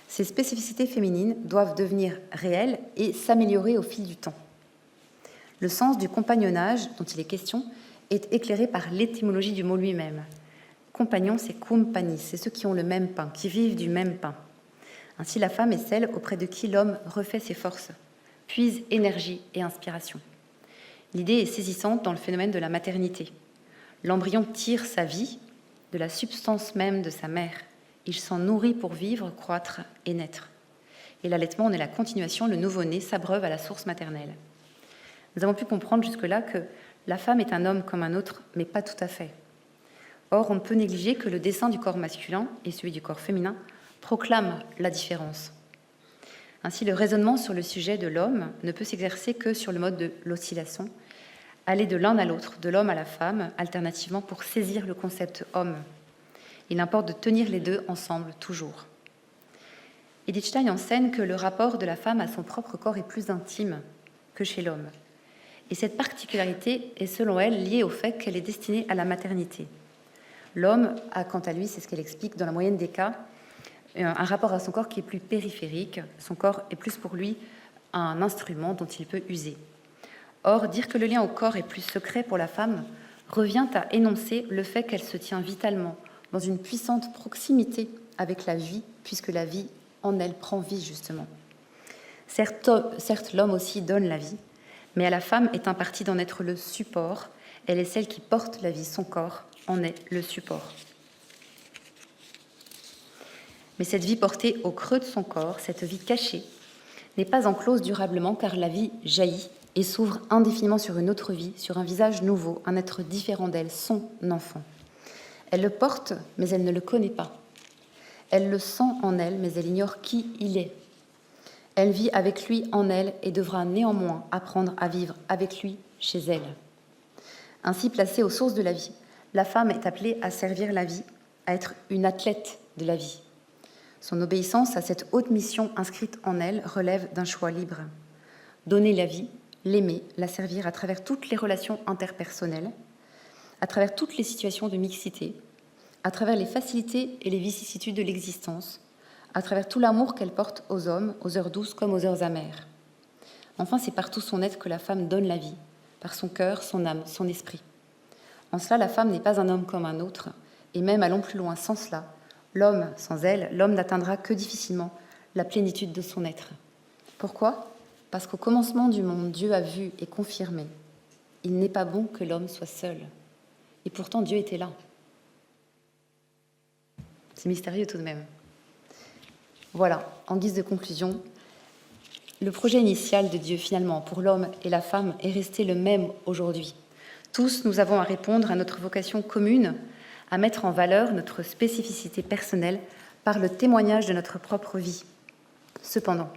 Ces spécificités féminines doivent devenir réelles et s'améliorer au fil du temps. Le sens du compagnonnage dont il est question est éclairé par l'étymologie du mot lui-même. Compagnon, c'est cum panis, c'est ceux qui ont le même pain, qui vivent du même pain. Ainsi, la femme est celle auprès de qui l'homme refait ses forces, puise énergie et inspiration. L'idée est saisissante dans le phénomène de la maternité. L'embryon tire sa vie de la substance même de sa mère. Il s'en nourrit pour vivre, croître et naître. Et l'allaitement en est la continuation, le nouveau-né s'abreuve à la source maternelle. Nous avons pu comprendre jusque-là que la femme est un homme comme un autre, mais pas tout à fait. Or, on ne peut négliger que le dessein du corps masculin et celui du corps féminin proclament la différence. Ainsi, le raisonnement sur le sujet de l'homme ne peut s'exercer que sur le mode de l'oscillation, aller de l'un à l'autre, de l'homme à la femme, alternativement pour saisir le concept homme. Il importe de tenir les deux ensemble, toujours. Edith Stein enseigne que le rapport de la femme à son propre corps est plus intime que chez l'homme. Et cette particularité est, selon elle, liée au fait qu'elle est destinée à la maternité. L'homme a, quant à lui, c'est ce qu'elle explique, dans la moyenne des cas, un rapport à son corps qui est plus périphérique. Son corps est plus pour lui un instrument dont il peut user. Or, dire que le lien au corps est plus secret pour la femme revient à énoncer le fait qu'elle se tient vitalement dans une puissante proximité avec la vie, puisque la vie en elle prend vie, justement. Certes, l'homme aussi donne la vie, mais à la femme est imparti d'en être le support. Elle est celle qui porte la vie, son corps en est le support. Mais cette vie portée au creux de son corps, cette vie cachée, n'est pas enclose durablement, car la vie jaillit et s'ouvre indéfiniment sur une autre vie, sur un visage nouveau, un être différent d'elle, son enfant. Elle le porte, mais elle ne le connaît pas. Elle le sent en elle, mais elle ignore qui il est. Elle vit avec lui en elle et devra néanmoins apprendre à vivre avec lui chez elle. Ainsi placée aux sources de la vie, la femme est appelée à servir la vie, à être une athlète de la vie. Son obéissance à cette haute mission inscrite en elle relève d'un choix libre. Donner la vie, l'aimer, la servir à travers toutes les relations interpersonnelles, à travers toutes les situations de mixité, à travers les facilités et les vicissitudes de l'existence, à travers tout l'amour qu'elle porte aux hommes, aux heures douces comme aux heures amères. Enfin, c'est par tout son être que la femme donne la vie, par son cœur, son âme, son esprit. En cela, la femme n'est pas un homme comme un autre, et même allons plus loin, sans cela, l'homme, sans elle, l'homme n'atteindra que difficilement la plénitude de son être. Pourquoi ? Parce qu'au commencement du monde, Dieu a vu et confirmé. Il n'est pas bon que l'homme soit seul. Et pourtant, Dieu était là. C'est mystérieux tout de même. Voilà, en guise de conclusion, le projet initial de Dieu, finalement, pour l'homme et la femme, est resté le même aujourd'hui. Tous, nous avons à répondre à notre vocation commune, à mettre en valeur notre spécificité personnelle par le témoignage de notre propre vie. Cependant,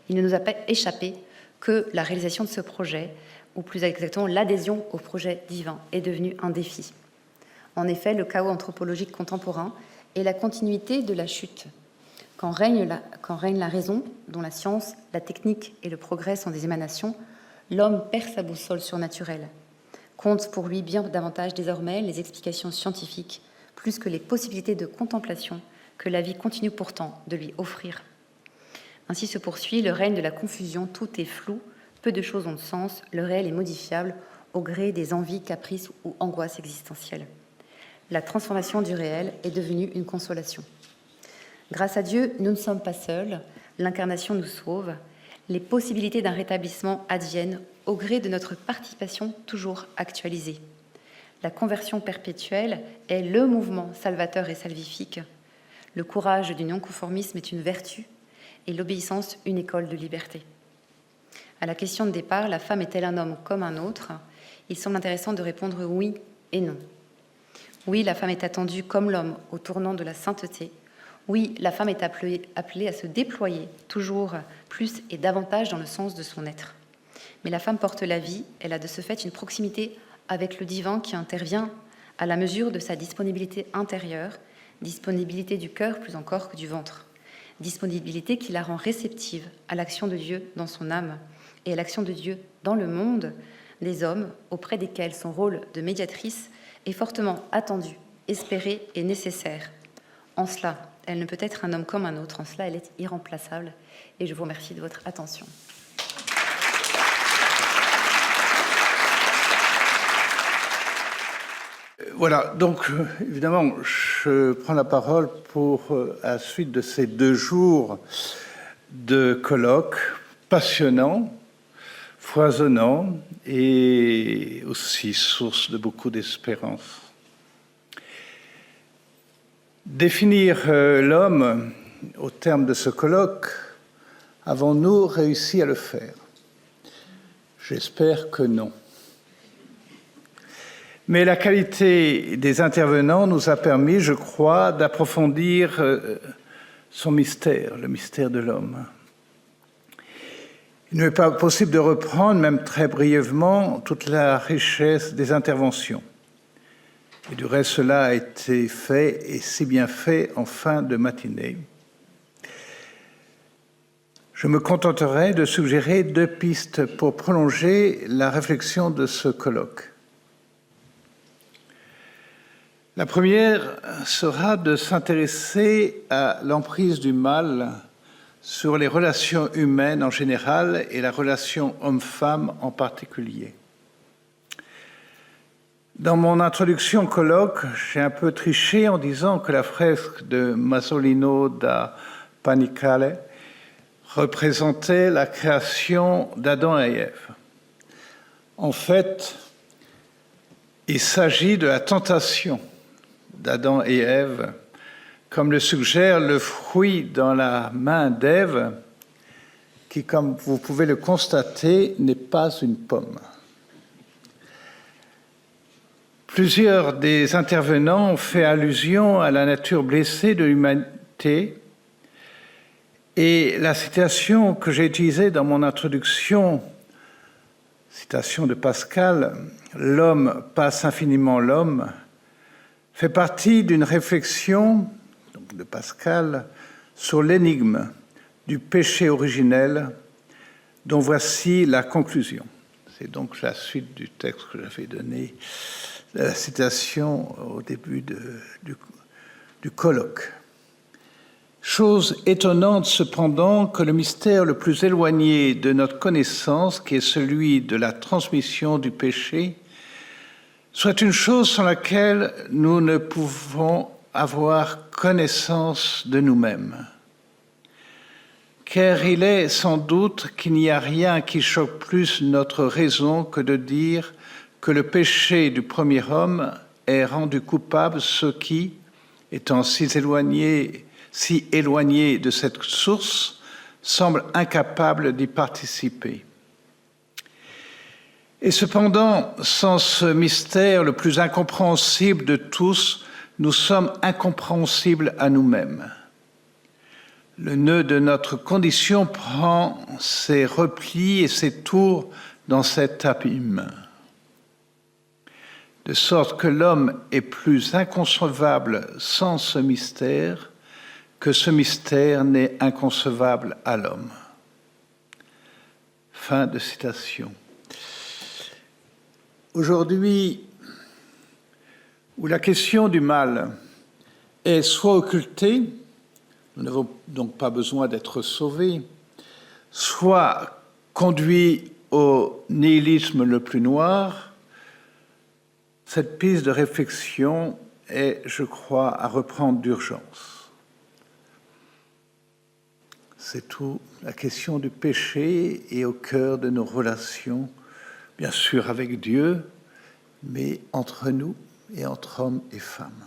il ne nous a pas échappé que la réalisation de ce projet, ou plus exactement l'adhésion au projet divin, est devenue un défi. En effet, le chaos anthropologique contemporain est la continuité de la chute. Quand règne la raison, dont la science, la technique et le progrès sont des émanations, l'homme perd sa boussole surnaturelle. Compte pour lui bien davantage désormais les explications scientifiques, plus que les possibilités de contemplation que la vie continue pourtant de lui offrir. Ainsi se poursuit le règne de la confusion, tout est flou, peu de choses ont de sens, le réel est modifiable au gré des envies, caprices ou angoisses existentielles. La transformation du réel est devenue une consolation. Grâce à Dieu, nous ne sommes pas seuls, l'incarnation nous sauve, les possibilités d'un rétablissement adviennent au gré de notre participation toujours actualisée. La conversion perpétuelle est le mouvement salvateur et salvifique. Le courage du non-conformisme est une vertu et l'obéissance une école de liberté. À la question de départ, la femme est-elle un homme comme un autre ? Il semble intéressant de répondre oui et non. Oui, la femme est attendue comme l'homme au tournant de la sainteté. Oui, la femme est appelée à se déployer toujours plus et davantage dans le sens de son être. Mais la femme porte la vie, elle a de ce fait une proximité avec le divin qui intervient à la mesure de sa disponibilité intérieure, disponibilité du cœur plus encore que du ventre, disponibilité qui la rend réceptive à l'action de Dieu dans son âme et à l'action de Dieu dans le monde des hommes auprès desquels son rôle de médiatrice est fortement attendu, espéré et nécessaire. En cela, elle ne peut être un homme comme un autre, en cela elle est irremplaçable et je vous remercie de votre attention. Voilà, donc évidemment, je prends la parole pour, à la suite de ces 2 jours de colloques passionnants, foisonnants et aussi source de beaucoup d'espérance. Définir l'homme au terme de ce colloque, avons-nous réussi à le faire ? J'espère que non. Mais la qualité des intervenants nous a permis, je crois, d'approfondir son mystère, le mystère de l'homme. Il n'est pas possible de reprendre, même très brièvement, toute la richesse des interventions. Et du reste, cela a été fait, et si bien fait, en fin de matinée. Je me contenterai de suggérer 2 pistes pour prolonger la réflexion de ce colloque. La première sera de s'intéresser à l'emprise du mal sur les relations humaines en général et la relation homme-femme en particulier. Dans mon introduction au colloque, j'ai un peu triché en disant que la fresque de Masolino da Panicale représentait la création d'Adam et Ève. En fait, il s'agit de la tentation d'Adam et Ève, comme le suggère le fruit dans la main d'Ève, qui, comme vous pouvez le constater, n'est pas une pomme. Plusieurs des intervenants ont fait allusion à la nature blessée de l'humanité, et la citation que j'ai utilisée dans mon introduction, citation de Pascal, « L'homme passe infiniment l'homme », fait partie d'une réflexion donc de Pascal sur l'énigme du péché originel, dont voici la conclusion. C'est donc la suite du texte que j'avais donné, la citation au début du colloque. Chose étonnante cependant que le mystère le plus éloigné de notre connaissance, qui est celui de la transmission du péché, soit une chose sans laquelle nous ne pouvons avoir connaissance de nous-mêmes. Car il est sans doute qu'il n'y a rien qui choque plus notre raison que de dire que le péché du premier homme est rendu coupable ceux qui, étant si éloignés de cette source, semblent incapables d'y participer. Et cependant, sans ce mystère le plus incompréhensible de tous, nous sommes incompréhensibles à nous-mêmes. Le nœud de notre condition prend ses replis et ses tours dans cet abîme, de sorte que l'homme est plus inconcevable sans ce mystère que ce mystère n'est inconcevable à l'homme. Fin de citation. Aujourd'hui, où la question du mal est soit occultée, nous n'avons donc pas besoin d'être sauvés, soit conduit au nihilisme le plus noir, cette piste de réflexion est, je crois, à reprendre d'urgence. C'est tout. La question du péché est au cœur de nos relations, bien sûr avec Dieu, mais entre nous et entre hommes et femmes.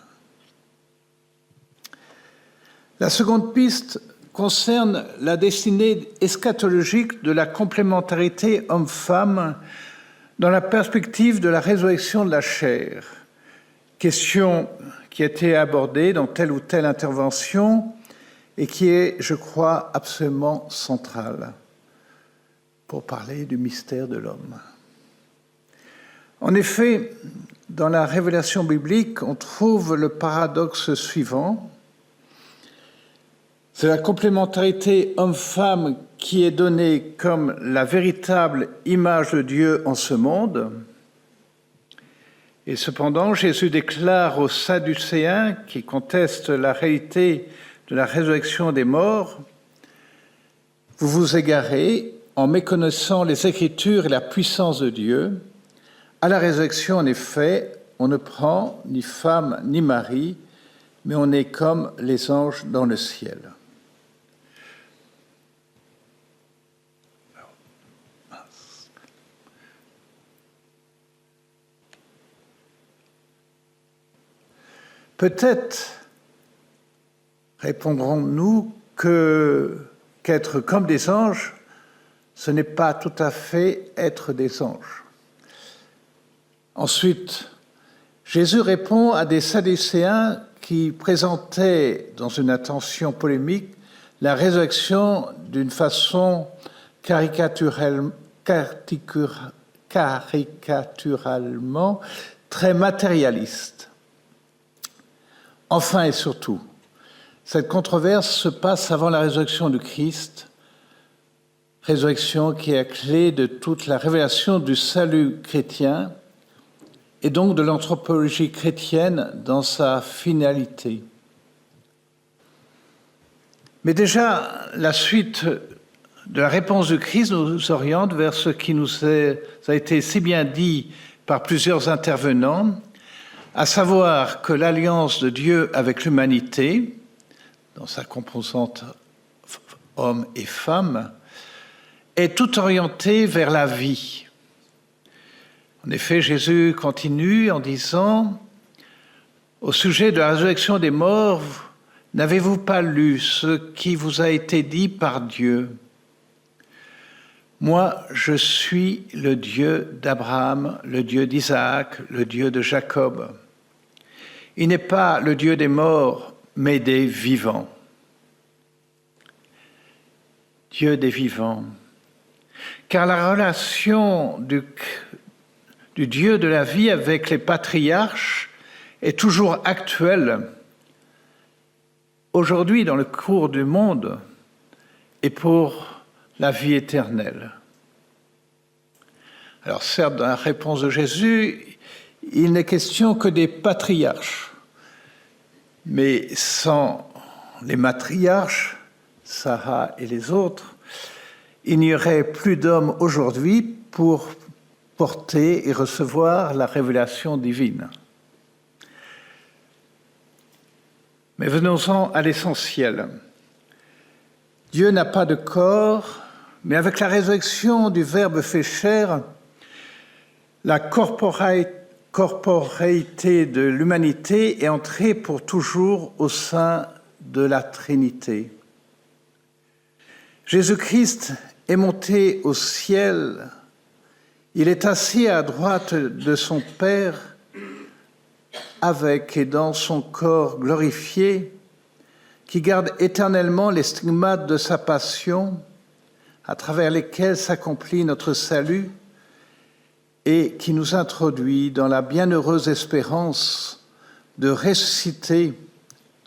La seconde piste concerne la destinée eschatologique de la complémentarité homme-femme dans la perspective de la résurrection de la chair, question qui a été abordée dans telle ou telle intervention et qui est, je crois, absolument centrale pour parler du mystère de l'homme. En effet, dans la révélation biblique, on trouve le paradoxe suivant. C'est la complémentarité homme-femme qui est donnée comme la véritable image de Dieu en ce monde. Et cependant, Jésus déclare aux Sadducéens qui contestent la réalité de la résurrection des morts, « Vous vous égarez en méconnaissant les Écritures et la puissance de Dieu. À la résurrection, en effet, on ne prend ni femme ni mari, mais on est comme les anges dans le ciel. » Peut-être répondrons-nous qu'être comme des anges, ce n'est pas tout à fait être des anges. Ensuite, Jésus répond à des Sadducéens qui présentaient, dans une intention polémique, la résurrection d'une façon caricaturalement très matérialiste. Enfin et surtout, cette controverse se passe avant la résurrection du Christ, résurrection qui est la clé de toute la révélation du salut chrétien et donc de l'anthropologie chrétienne dans sa finalité. Mais déjà, la suite de la réponse du Christ nous oriente vers ce qui nous a été si bien dit par plusieurs intervenants, à savoir que l'alliance de Dieu avec l'humanité, dans sa composante homme et femme, est tout orientée vers la vie. En effet, Jésus continue en disant, au sujet de la résurrection des morts, n'avez-vous pas lu ce qui vous a été dit par Dieu ? Moi, je suis le Dieu d'Abraham, le Dieu d'Isaac, le Dieu de Jacob. Il n'est pas le Dieu des morts, mais des vivants. Dieu des vivants. Car la relation du Dieu de la vie avec les patriarches est toujours actuelle, aujourd'hui dans le cours du monde et pour la vie éternelle. Alors certes, dans la réponse de Jésus, il n'est question que des patriarches, mais sans les matriarches, Sarah et les autres, il n'y aurait plus d'hommes aujourd'hui pour porter et recevoir la révélation divine. Mais venons-en à l'essentiel. Dieu n'a pas de corps, mais avec la résurrection du Verbe fait chair, la corporéité de l'humanité est entrée pour toujours au sein de la Trinité. Jésus-Christ est monté au ciel, il est assis à droite de son Père avec et dans son corps glorifié, qui garde éternellement les stigmates de sa passion, à travers lesquels s'accomplit notre salut et qui nous introduit dans la bienheureuse espérance de ressusciter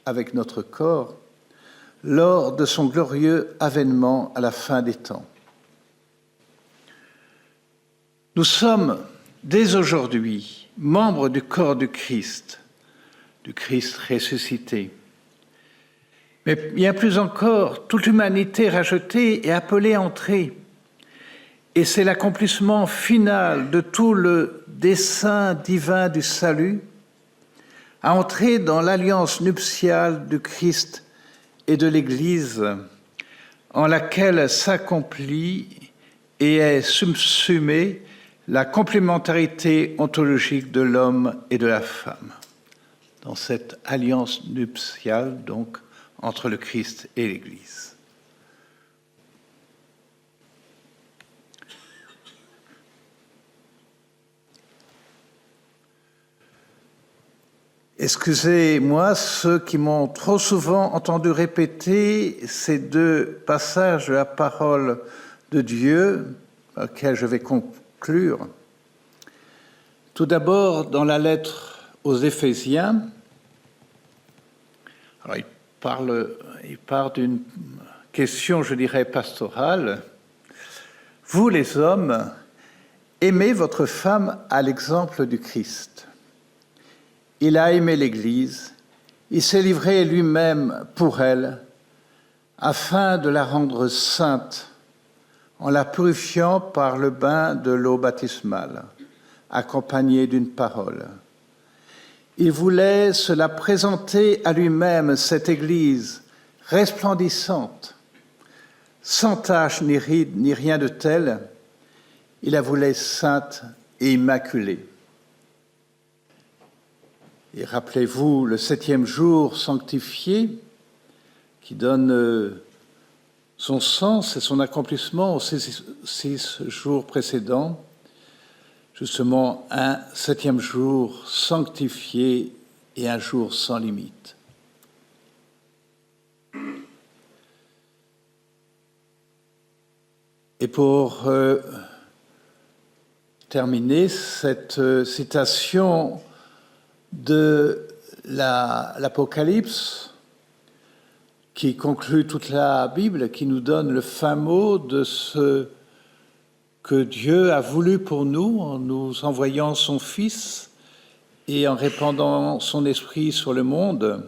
avec notre corps lors de son glorieux avènement à la fin des temps. Nous sommes dès aujourd'hui membres du corps du Christ ressuscité. Mais bien plus encore, toute l'humanité rajetée est appelée à entrer. Et c'est l'accomplissement final de tout le dessein divin du salut, à entrer dans l'alliance nuptiale du Christ et de l'Église, en laquelle s'accomplit et est subsumée la complémentarité ontologique de l'homme et de la femme. Dans cette alliance nuptiale, donc, entre le Christ et l'Église. Excusez-moi ceux qui m'ont trop souvent entendu répéter ces deux passages de la parole de Dieu, auxquels je vais conclure. Tout d'abord, dans la lettre aux Éphésiens, alors il part d'une question, je dirais, pastorale. Vous, les hommes, aimez votre femme à l'exemple du Christ. Il a aimé l'Église, il s'est livré lui-même pour elle, afin de la rendre sainte, en la purifiant par le bain de l'eau baptismale, accompagnée d'une parole. Il voulait se la présenter à lui-même, cette Église, resplendissante, sans tache ni ride, ni rien de tel. Il la voulait sainte et immaculée. Et rappelez-vous le 7e jour sanctifié, qui donne son sens et son accomplissement aux 6 jours précédents, justement un 7e jour sanctifié et un jour sans limite. Et pour terminer cette citation de l'Apocalypse, qui conclut toute la Bible, qui nous donne le fin mot de ce que Dieu a voulu pour nous en nous envoyant son Fils et en répandant son esprit sur le monde.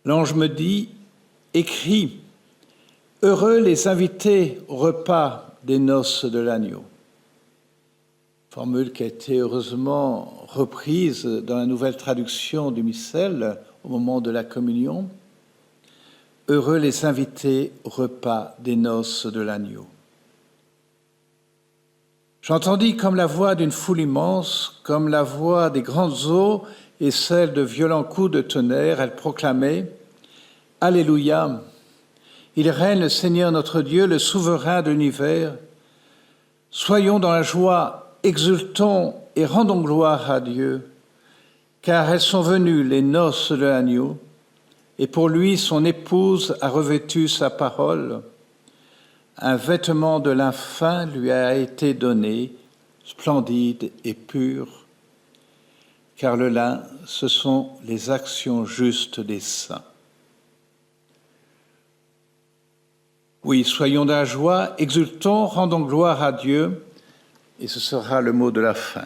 L'ange me dit, écris, heureux les invités au repas des noces de l'agneau. formule qui a été heureusement reprise dans la nouvelle traduction du missel au moment de la communion. Heureux les invités au repas des noces de l'agneau. J'entendis comme la voix d'une foule immense, comme la voix des grandes eaux et celle de violents coups de tonnerre, elle proclamait « Alléluia ! Il règne le Seigneur notre Dieu, le souverain de l'univers. Soyons dans la joie, exultons et rendons gloire à Dieu, car elles sont venues les noces de l'agneau, et pour lui son épouse a revêtu sa parole. Un vêtement de lin fin lui a été donné, splendide et pur, car le lin, ce sont les actions justes des saints. » Oui, soyons dans la joie, exultons, rendons gloire à Dieu, et ce sera le mot de la fin.